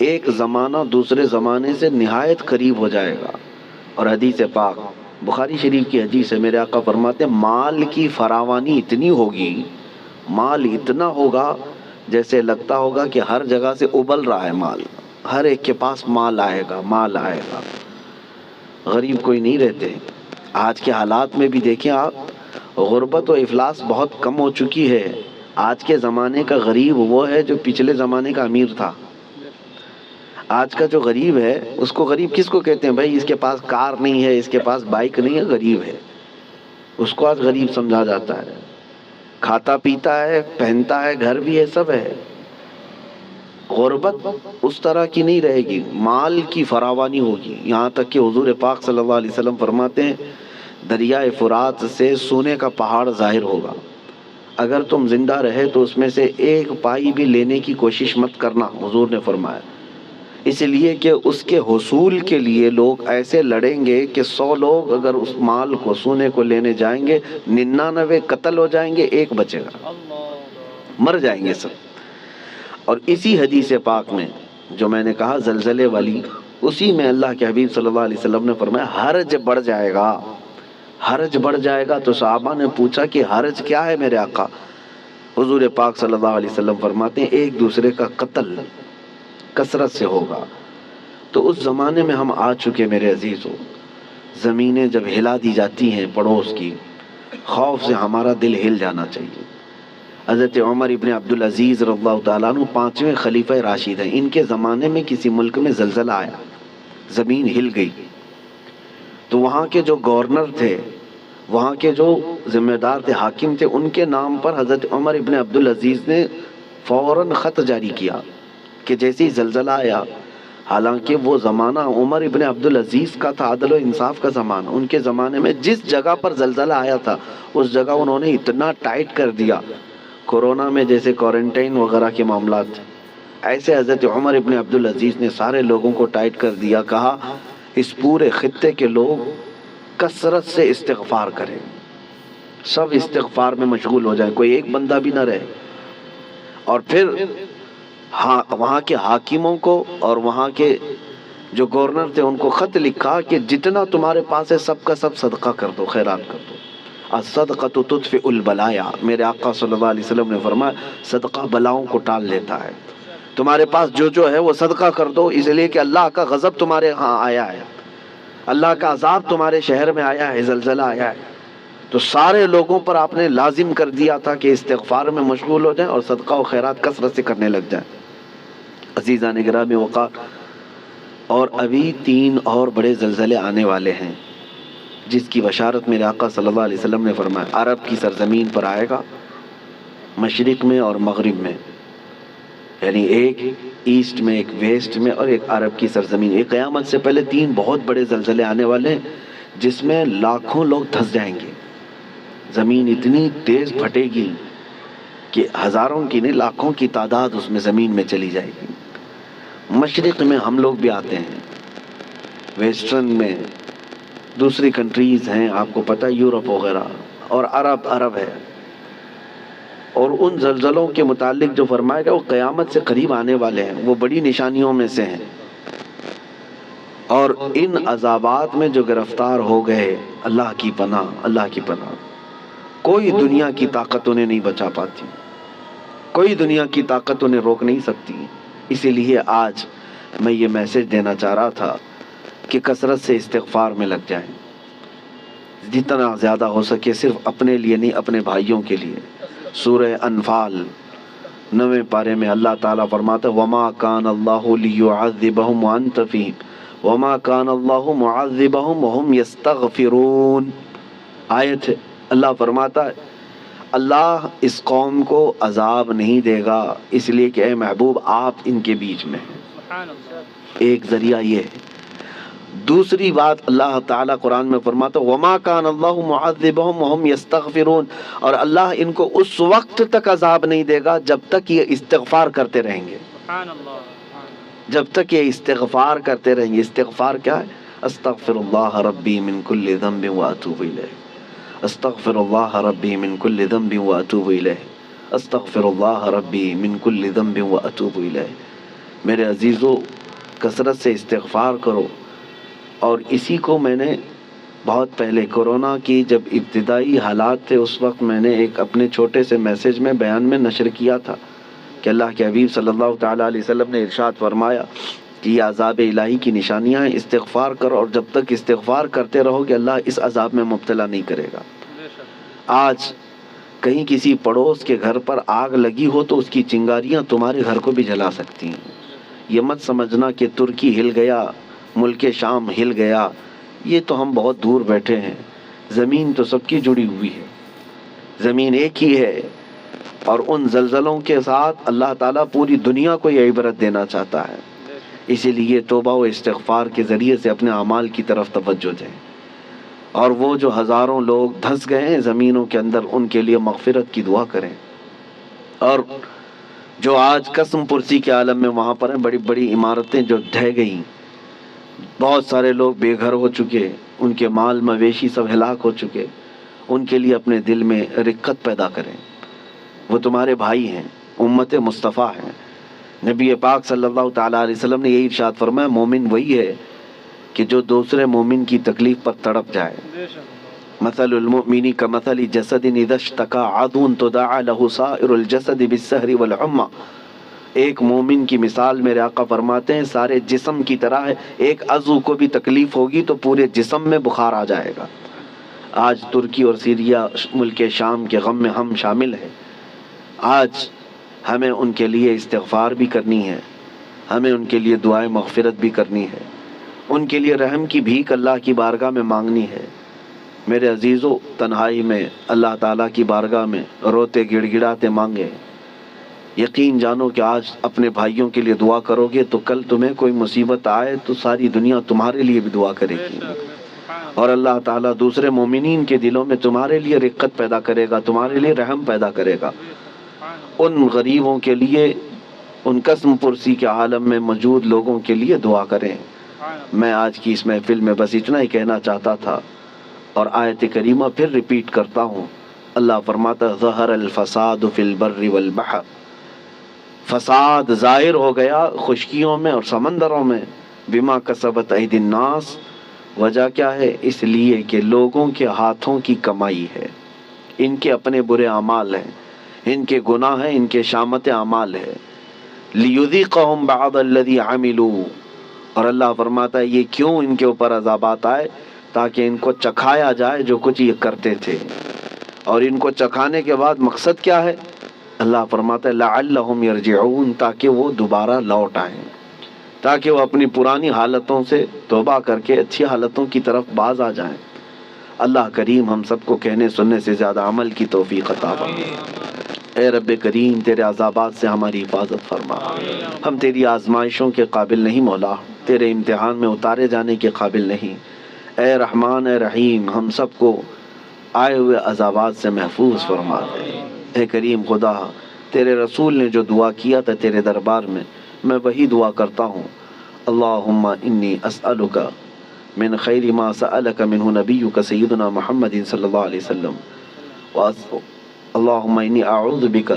ایک زمانہ دوسرے زمانے سے نہایت قریب ہو جائے گا۔ اور حدیث پاک بخاری شریف کی حدیث ہے، میرے آقا فرماتے ہیں مال کی فراوانی اتنی ہوگی، مال اتنا ہوگا جیسے لگتا ہوگا کہ ہر جگہ سے ابل رہا ہے مال، ہر ایک کے پاس مال آئے گا، مال آئے گا، غریب کوئی نہیں رہتے۔ آج کے حالات میں بھی دیکھیں آپ، غربت و افلاس بہت کم ہو چکی ہے۔ آج کے زمانے کا غریب وہ ہے جو پچھلے زمانے کا امیر تھا۔ آج کا جو غریب ہے اس کو غریب کس کو کہتے ہیں؟ بھائی اس کے پاس کار نہیں ہے، اس کے پاس بائک نہیں ہے، غریب ہے، اس کو آج غریب سمجھا جاتا ہے۔ کھاتا پیتا ہے، پہنتا ہے، گھر بھی ہے، سب ہے۔ غربت اس طرح کی نہیں رہے گی، مال کی فراوانی ہوگی، یہاں تک کہ حضور پاک صلی اللہ علیہ وسلم فرماتے ہیں دریائے فرات سے سونے کا پہاڑ ظاہر ہوگا، اگر تم زندہ رہے تو اس میں سے ایک پائی بھی لینے کی کوشش مت کرنا، حضور نے فرمایا، اس لیے کہ اس کے حصول کے لیے لوگ ایسے لڑیں گے کہ 100 لوگ اگر اس مال کو، سونے کو لینے جائیں گے، 99 قتل ہو جائیں گے، ایک بچے گا، مر جائیں گے سب۔ اور اسی حدیث پاک میں جو میں نے کہا زلزلے والی، اسی میں اللہ کے حبیب صلی اللہ علیہ وسلم نے فرمایا حرج بڑھ جائے گا، حرج بڑھ جائے گا۔ تو صحابہ نے پوچھا کہ حرج کیا ہے میرے آقا؟ حضور پاک صلی اللہ علیہ وسلم فرماتے ہیں ایک دوسرے کا قتل کثرت سے ہوگا۔ تو اس زمانے میں ہم آ چکے میرے عزیزو، زمینیں جب ہلا دی جاتی ہیں پڑوس کی، خوف سے ہمارا دل ہل جانا چاہیے۔ حضرت عمر ابن عبدالعزیز رضی اللہ تعالیٰ عنہ 5ویں خلیفہ راشد ہیں، ان کے زمانے میں کسی ملک میں زلزلہ آیا، زمین ہل گئی، تو وہاں کے جو گورنر تھے، وہاں کے جو ذمہ دار تھے، حاکم تھے، ان کے نام پر حضرت عمر ابن عبدالعزیز نے فوراً خط جاری کیا کہ جیسے ہی زلزلہ آیا، حالانکہ وہ زمانہ عمر ابن عبدالعزیز کا تھا، عدل و انصاف کا زمانہ، ان کے زمانے میں جس جگہ پر زلزلہ آیا تھا اس جگہ انہوں نے اتنا ٹائٹ کر دیا، کورونا میں جیسے کوارنٹائن وغیرہ کے معاملات تھے، ایسے حضرت عمر ابن عبدالعزیز نے سارے لوگوں کو ٹائٹ کر دیا، کہا اس پورے خطے کے لوگ کثرت سے استغفار کریں، سب استغفار میں مشغول ہو جائیں، کوئی ایک بندہ بھی نہ رہے۔ اور پھر وہاں کے حاکموں کو اور وہاں کے جو گورنر تھے ان کو خط لکھا کہ جتنا تمہارے پاس ہے سب کا سب صدقہ کر دو، خیرات کر دو، الصدقۃ تطفئ البلایا، میرے آقا صلی اللہ علیہ وسلم نے فرمایا صدقہ بلاؤں کو ٹال لیتا ہے، تمہارے پاس جو ہے وہ صدقہ کر دو، اس لیے کہ اللہ کا غضب تمہارے ہاں آیا ہے، اللہ کا عذاب تمہارے شہر میں آیا ہے، زلزلہ آیا ہے۔ تو سارے لوگوں پر آپ نے لازم کر دیا تھا کہ استغفار میں مشغول ہو جائیں اور صدقہ و خیرات کثرت سے کرنے لگ جائیں۔ عزیزان گرامی وقار، اور ابھی 3 اور بڑے زلزلے آنے والے ہیں جس کی بشارت میرے آقا صلی اللہ علیہ وسلم نے فرمایا، عرب کی سرزمین پر آئے گا، مشرق میں اور مغرب میں، یعنی ایک ایسٹ میں، ایک ویسٹ میں، اور ایک عرب کی سرزمین۔ ایک قیامت سے پہلے 3 بہت بڑے زلزلے آنے والے ہیں جس میں لاکھوں لوگ دھنس جائیں گے، زمین اتنی تیز پھٹے گی کہ ہزاروں کی نہیں لاکھوں کی تعداد اس میں زمین میں چلی جائے گی۔ مشرق میں ہم لوگ بھی آتے ہیں، ویسٹرن میں دوسری کنٹریز ہیں، آپ کو پتہ یورپ وغیرہ، اور عرب ہے۔ اور ان زلزلوں کے متعلق جو فرمایا گیا وہ قیامت سے قریب آنے والے ہیں، وہ بڑی نشانیوں میں سے ہیں۔ اور ان عذابات میں جو گرفتار ہو گئے، اللہ کی پناہ، اللہ کی پناہ، کوئی دنیا کی طاقت انہیں نہیں بچا پاتی، کوئی دنیا کی طاقت انہیں روک نہیں سکتی۔ اسی لیے آج میں یہ میسج دینا چاہ رہا تھا کہ کثرت سے استغفار میں لگ جائیں، جتنا زیادہ ہو سکے، صرف اپنے لیے نہیں، اپنے بھائیوں کے لیے۔ سورہ انفال 9ویں پارے میں اللہ تعالیٰ فرماتا ہے وَمَا كَانَ اللَّهُ لِيُعَذِّبَهُمْ وَأَنْتَ فِيهِمْ وَمَا كَانَ اللَّهُ مُعَذِّبَهُمْ وَهُمْ يَسْتَغْفِرُونَ۔ آیت ہے، اللہ فرماتا ہے اللہ اس قوم کو عذاب نہیں دے گا اس لیے کہ اے محبوب آپ ان کے بیچ میں ہیں۔ ایک ذریعہ یہ ہے۔ دوسری بات اللہ تعالیٰ قرآن میں فرماتا وَمَا كَانَ اللَّهُ مُعَذِّبَهُمْ وَهُمْ يَسْتَغْفِرُونَ، اور اللہ ان کو اس وقت تک عذاب نہیں دے گا جب تک یہ استغفار کرتے رہیں گے، جب تک یہ استغفار کرتے رہیں گے۔ استغفار کیا ہے؟ استغفر اللہ ربی من کل ذنب واتوب الیہ، استغفر اللہ ربی من کل ذنب واتوب الیہ، استغفر اللہ ربی من کل ذنب واتوب الیہ۔ میرے عزیزو، کثرت سے استغفار کرو. اور اسی کو میں نے بہت پہلے کورونا کی جب ابتدائی حالات تھے اس وقت میں نے ایک اپنے چھوٹے سے میسج میں بیان میں نشر کیا تھا کہ اللہ کے حبیب صلی اللہ تعالیٰ علیہ وسلم نے ارشاد فرمایا کہ یہ عذاب الہی کی نشانیاں ہیں، استغفار کرو، اور جب تک استغفار کرتے رہو گے اللہ اس عذاب میں مبتلا نہیں کرے گا. آج کہیں کسی پڑوس کے گھر پر آگ لگی ہو تو اس کی چنگاریاں تمہارے گھر کو بھی جلا سکتی ہیں. یہ مت سمجھنا کہ ترکی ہل گیا، ملک شام ہل گیا، یہ تو ہم بہت دور بیٹھے ہیں. زمین تو سب کی جڑی ہوئی ہے، زمین ایک ہی ہے، اور ان زلزلوں کے ساتھ اللہ تعالیٰ پوری دنیا کو یہ عبرت دینا چاہتا ہے. اسی لیے توبہ و استغفار کے ذریعے سے اپنے اعمال کی طرف توجہ دیں. اور وہ جو ہزاروں لوگ دھنس گئے ہیں زمینوں کے اندر، ان کے لیے مغفرت کی دعا کریں. اور جو آج قسم پرسی کے عالم میں وہاں پر ہیں، بڑی بڑی عمارتیں جو ڈھہ گئیں، بہت سارے لوگ بے گھر ہو چکے، ان کے مال مویشی سب ہلاک ہو چکے، ان کے لیے اپنے دل میں رقت پیدا کریں. وہ تمہارے بھائی ہیں، امت مصطفیٰ ہیں. نبی پاک صلی اللہ تعالیٰ علیہ وسلم نے یہی ارشاد فرمایا مومن وہی ہے کہ جو دوسرے مومن کی تکلیف پر تڑپ جائے. مثل المؤمن کمثل جسد اذا اشتكى عضو تداعى له سائر الجسد بالسهر والحمى. ایک مومن کی مثال میرے آقا فرماتے ہیں سارے جسم کی طرح ہے، ایک عضو کو بھی تکلیف ہوگی تو پورے جسم میں بخار آ جائے گا. آج ترکی اور سیریا ملک شام کے غم میں ہم شامل ہیں. آج ہمیں ان کے لیے استغفار بھی کرنی ہے، ہمیں ان کے لیے دعائیں مغفرت بھی کرنی ہے، ان کے لیے رحم کی بھیک اللہ کی بارگاہ میں مانگنی ہے. میرے عزیزو، تنہائی میں اللہ تعالیٰ کی بارگاہ میں روتے گڑ گڑاتے مانگے. یقین جانو کہ آج اپنے بھائیوں کے لیے دعا کرو گے تو کل تمہیں کوئی مصیبت آئے تو ساری دنیا تمہارے لیے بھی دعا کرے گی، اور اللہ تعالیٰ دوسرے مومنین کے دلوں میں تمہارے لیے رقت پیدا کرے گا، تمہارے لیے رحم پیدا کرے گا. ان غریبوں کے لیے، ان قسم پرسی کے عالم میں موجود لوگوں کے لیے دعا کریں. میں آج کی اس محفل میں بس اتنا ہی کہنا چاہتا تھا، اور آیت کریمہ پھر ریپیٹ کرتا ہوں. اللہ فرماتا ظہر الفساد فی البر والبحر، فساد ظاہر ہو گیا خشکیوں میں اور سمندروں میں، بما کسبت ایدی الناس. وجہ کیا ہے؟ اس لیے کہ لوگوں کے ہاتھوں کی کمائی ہے، ان کے اپنے برے اعمال ہیں، ان کے گناہ ہیں، ان کے شامت اعمال ہے. لیذیقہم بعض الذی عملوا، اور اللہ فرماتا ہے یہ کیوں ان کے اوپر عذابات آئے؟ تاکہ ان کو چکھایا جائے جو کچھ یہ کرتے تھے. اور ان کو چکھانے کے بعد مقصد کیا ہے؟ اللہ فرماتا ہے لعلہم یرجعون، تاکہ وہ دوبارہ لوٹ آئیں، تاکہ وہ اپنی پرانی حالتوں سے توبہ کر کے اچھی حالتوں کی طرف باز آ جائیں. اللہ کریم ہم سب کو کہنے سننے سے زیادہ عمل کی توفیق عطا فرمائے. اے رب کریم تیرے عذابات سے ہماری حفاظت فرما. ہم تیری آزمائشوں کے قابل نہیں مولا، تیرے امتحان میں اتارے جانے کے قابل نہیں. اے رحمان اے رحیم ہم سب کو آئے ہوئے عذابات سے محفوظ فرما دے. اے کریم خدا، تیرے رسول نے جو دعا کیا تھا تیرے دربار میں وہی دعا کرتا ہوں. اللہم انی اسألک من خیر ما سألک منہ نبیک سیدنا محمد صلی اللہ علیہ وسلم، اللہم انی اعوذ بک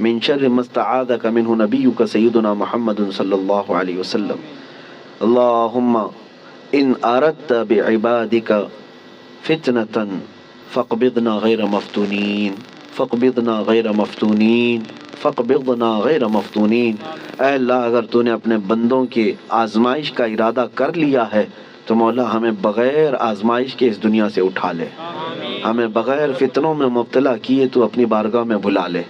من شر ما استعاذک منہ نبیک سیدنا محمد صلی اللہ علیہ وسلم. اللہم ان اردت بعبادک فتنة فاقبضنا غیر مفتونین، فاقبضنا غیر مفتونین، فاقبضنا غیر مفتونین. اے اللہ اگر تو نے اپنے بندوں کی آزمائش کا ارادہ کر لیا ہے تو مولا ہمیں بغیر آزمائش کے اس دنیا سے اٹھا لے، ہمیں بغیر فتنوں میں مبتلا کیے تو اپنی بارگاہ میں بلا لے.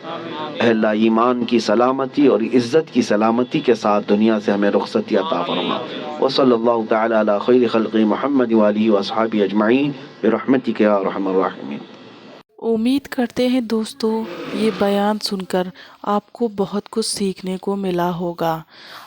اے اللہ ایمان کی سلامتی اور عزت کی سلامتی کے ساتھ دنیا سے ہمیں رخصتی عطا فرما. وصلی اللہ تعالی علی خیر خلق محمد وآلہ واصحابہ اجمعین برحمتک یا ارحم الراحمین. امید کرتے ہیں دوستو یہ بیان سن کر آپ کو بہت کچھ سیکھنے کو ملا ہوگا.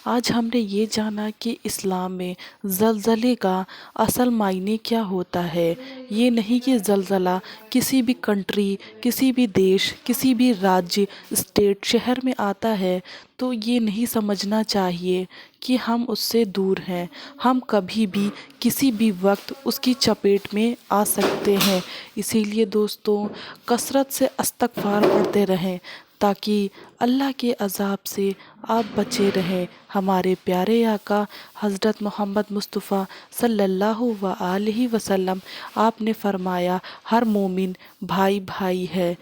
آج ہم نے یہ جانا کہ اسلام میں زلزلے کا اصل معنی کیا ہوتا ہے. یہ نہیں کہ زلزلہ کسی بھی کنٹری، کسی بھی دیش، کسی بھی راجیہ، اسٹیٹ، شہر میں آتا ہے تو یہ نہیں سمجھنا چاہیے کہ ہم اس سے دور ہیں. ہم کبھی بھی کسی بھی وقت اس کی چپیٹ میں آ سکتے ہیں. اسی لیے دوستوں کثرت سے استغفار پڑھتے رہیں تاکہ اللہ کے عذاب سے آپ بچے رہیں۔ ہمارے پیارے آقا حضرت محمد مصطفیٰ صلی اللہ علیہ وسلم آپ نے فرمایا ہر مومن بھائی بھائی ہے۔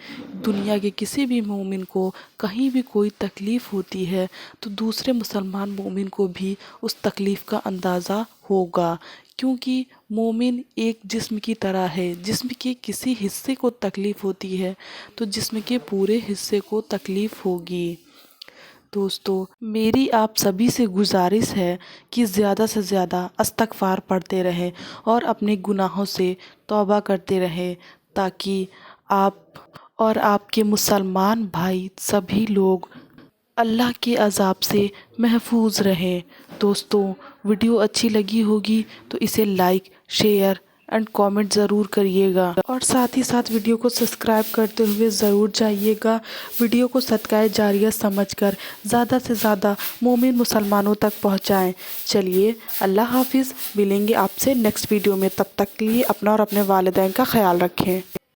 دنیا کے کسی بھی مومن کو کہیں بھی کوئی تکلیف ہوتی ہے تو دوسرے مسلمان مومن کو بھی اس تکلیف کا اندازہ ہوگا، کیونکہ مومن ایک جسم کی طرح ہے۔ جسم کے کسی حصے کو تکلیف ہوتی ہے تو جسم کے پورے حصے کو تکلیف ہوگی۔ دوستو، میری آپ سبھی سے گزارش ہے کہ زیادہ سے زیادہ استغفار پڑھتے رہیں اور اپنے گناہوں سے توبہ کرتے رہیں، تاکہ آپ اور آپ کے مسلمان بھائی سبھی لوگ اللہ کے عذاب سے محفوظ رہیں۔ دوستو، ویڈیو اچھی لگی ہوگی تو اسے لائک، شیئر اینڈ کامنٹ ضرور کریے گا، اور ساتھ ہی ساتھ ویڈیو کو سبسکرائب کرتے ہوئے ضرور جائیے گا۔ ویڈیو کو صدقہ جاریہ سمجھ کر زیادہ سے زیادہ مومن مسلمانوں تک پہنچائیں۔ چلیے، اللہ حافظ، ملیں گے آپ سے نیکسٹ ویڈیو میں۔ تب تک کے لیے اپنا اور اپنے والدین کا خیال رکھیں۔